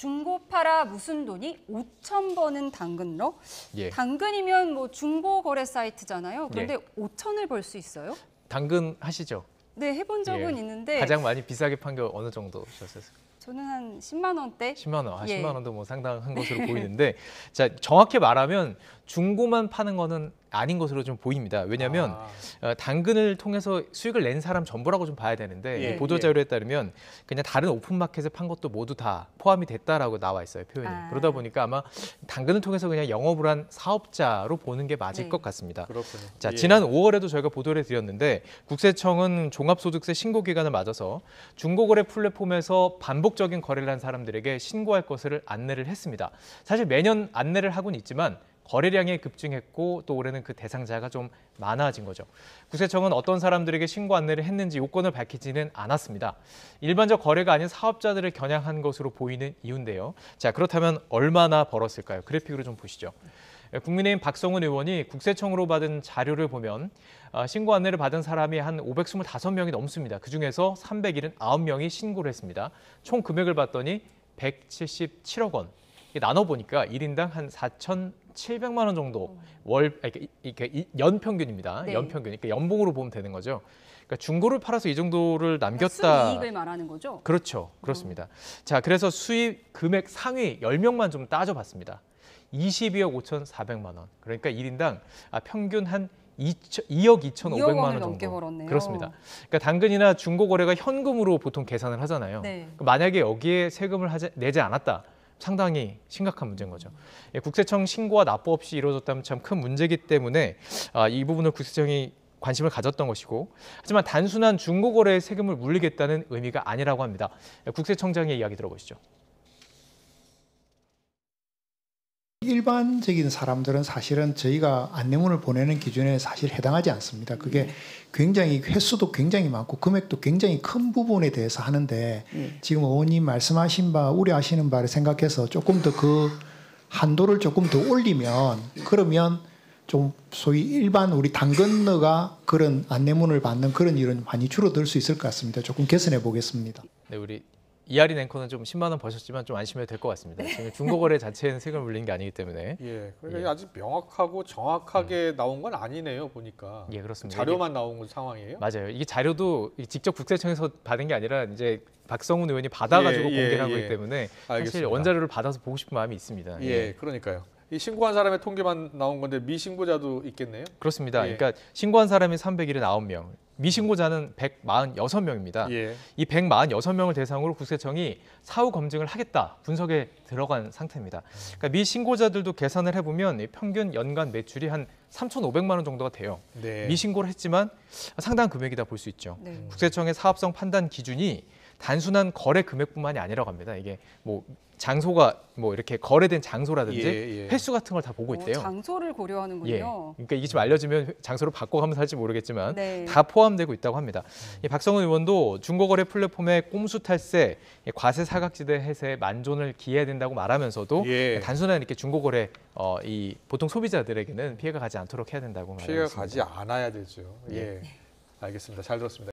중고 팔아 무슨 돈이 5천 버는 당근러? 예. 당근이면 뭐 중고 거래 사이트잖아요. 그런데 예. 5천을 벌 수 있어요? 당근 하시죠? 네, 해본 적은 예. 있는데 가장 많이 비싸게 판 게 어느 정도셨어요? 저는 한 10만 원대? 10만 원. 예. 10만 원도 뭐 상당한 것으로 보이는데 자, 정확히 말하면 중고만 파는 거는 아닌 것으로 좀 보입니다. 왜냐하면 당근을 통해서 수익을 낸 사람 전부라고 좀 봐야 되는데 예. 보도 자료에 따르면 그냥 다른 오픈마켓에 판 것도 모두 다 포함이 됐다라고 나와 있어요, 표현이. 그러다 보니까 아마 당근을 통해서 그냥 영업을 한 사업자로 보는 게 맞을 네. 것 같습니다. 그렇군요. 자, 예. 지난 5월에도 저희가 보도를 드렸는데 국세청은 종합소득세 신고 기간을 맞아서 중고거래 플랫폼에서 반복적인 거래를 한 사람들에게 신고할 것을 안내를 했습니다. 사실 매년 안내를 하고는 있지만 거래량이 급증했고 또 올해는 그 대상자가 좀 많아진 거죠. 국세청은 어떤 사람들에게 신고 안내를 했는지 요건을 밝히지는 않았습니다. 일반적 거래가 아닌 사업자들을 겨냥한 것으로 보이는 이유인데요. 자, 그렇다면 얼마나 벌었을까요? 그래픽으로 좀 보시죠. 국민의힘 박성훈 의원이 국세청으로 받은 자료를 보면 신고 안내를 받은 사람이 한 525명이 넘습니다. 그중에서 379명이 신고를 했습니다. 총 금액을 봤더니 177억 원. 나눠보니까 1인당 한 4,700만 원 정도 이렇게 연평균입니다. 네. 연평균. 그러니까 연봉으로 보면 되는 거죠. 그러니까 중고를 팔아서 이 정도를 남겼다. 수이익을 말하는 거죠? 그렇죠. 그렇습니다. 자, 그래서 수입 금액 상위 10명만 좀 따져봤습니다. 22억 5,400만 원. 그러니까 1인당 평균 한 2억 2,500만 원 정도. 넘게 벌었네요. 그렇습니다. 그러니까 당근이나 중고 거래가 현금으로 보통 계산을 하잖아요. 네. 그러니까 만약에 여기에 세금을 내지 않았다. 상당히 심각한 문제인 거죠. 국세청 신고와 납부 없이 이루어졌다면 참 큰 문제이기 때문에 이 부분을 국세청이 관심을 가졌던 것이고, 하지만 단순한 중고 거래에 세금을 물리겠다는 의미가 아니라고 합니다. 국세청장의 이야기 들어보시죠. 일반적인 사람들은 사실은 저희가 안내문을 보내는 기준에 사실 해당하지 않습니다. 그게 굉장히 횟수도 굉장히 많고 금액도 굉장히 큰 부분에 대해서 하는데 지금 의원님 말씀하신 바 우려하시는 바를 생각해서 조금 더 그 한도를 조금 더 올리면 그러면 좀 소위 일반 우리 당근러가 그런 안내문을 받는 그런 일은 많이 줄어들 수 있을 것 같습니다. 조금 개선해 보겠습니다. 네, 우리 이하린 앵커는 좀 10만 원 버셨지만 좀 안심해도 될 것 같습니다. 지금 중고거래 자체에는 세금을 물린 게 아니기 때문에. 예, 그러니까 아직 명확하고 정확하게 나온 건 아니네요, 보니까. 예, 그렇습니다. 자료만 나온 상황이에요? 맞아요. 이게 자료도 직접 국세청에서 받은 게 아니라 이제 박성훈 의원이 받아가지고 공개를 하고 있기 때문에 사실 알겠습니다. 원자료를 받아서 보고 싶은 마음이 있습니다. 예, 그러니까요. 이 신고한 사람의 통계만 나온 건데 미신고자도 있겠네요? 그렇습니다. 예. 그러니까 신고한 사람이 379명, 미신고자는 146명입니다. 예. 이 146명을 대상으로 국세청이 사후 검증을 하겠다 분석에 들어간 상태입니다. 그러니까 미신고자들도 계산을 해보면 평균 연간 매출이 한 3,500만 원 정도가 돼요. 네. 미신고를 했지만 상당한 금액이다 볼 수 있죠. 네. 국세청의 사업성 판단 기준이 단순한 거래 금액뿐만이 아니라고 합니다. 이게 뭐 장소가 뭐 이렇게 거래된 장소라든지 횟수 같은 걸 다 보고 있대요. 장소를 고려하는군요. 예. 그러니까 이게 좀 알려지면 장소를 바꿔가면서 할지 모르겠지만 네. 다 포함되고 있다고 합니다. 박성훈 의원도 중고거래 플랫폼의 꼼수 탈세, 과세 사각지대 해소에 만전을 기해야 된다고 말하면서도 단순한 이렇게 중고거래 이 보통 소비자들에게는 피해가 가지 않도록 해야 된다고 말합니다. 피해가 가지 않아야 되죠. 예. 알겠습니다. 잘 들었습니다.